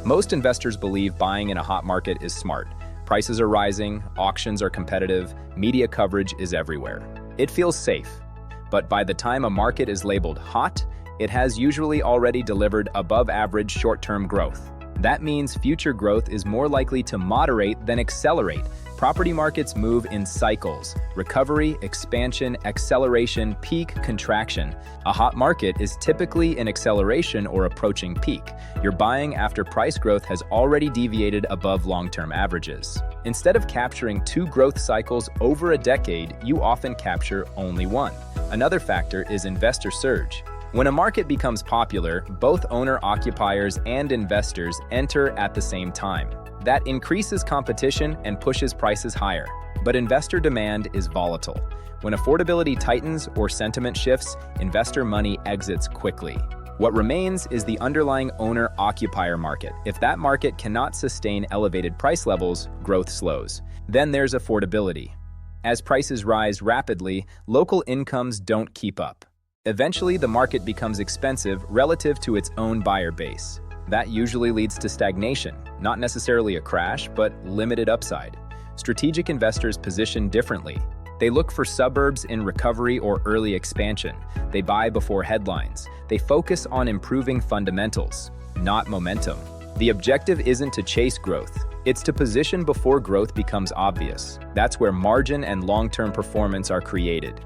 Most investors believe buying in a hot market is smart. Prices are rising, auctions are competitive, media coverage is everywhere. It feels safe. But by the time a market is labeled hot, it has usually already delivered above-average short-term growth. That means future growth is more likely to moderate than accelerate. Property markets move in cycles: recovery, expansion, acceleration, peak, contraction. A hot market is typically in acceleration or approaching peak. You're buying after price growth has already deviated above long-term averages. Instead of capturing two growth cycles over a decade, you often capture only one. Another factor is investor surge. When a market becomes popular, both owner-occupiers and investors enter at the same time. That increases competition and pushes prices higher. But investor demand is volatile. When affordability tightens or sentiment shifts, investor money exits quickly. What remains is the underlying owner-occupier market. If that market cannot sustain elevated price levels, growth slows. Then there's affordability. As prices rise rapidly, local incomes don't keep up. Eventually, the market becomes expensive relative to its own buyer base. That usually leads to stagnation, not necessarily a crash, but limited upside. Strategic investors position differently. They look for suburbs in recovery or early expansion. They buy before headlines. They focus on improving fundamentals, not momentum. The objective isn't to chase growth. It's to position before growth becomes obvious. That's where margin and long-term performance are created.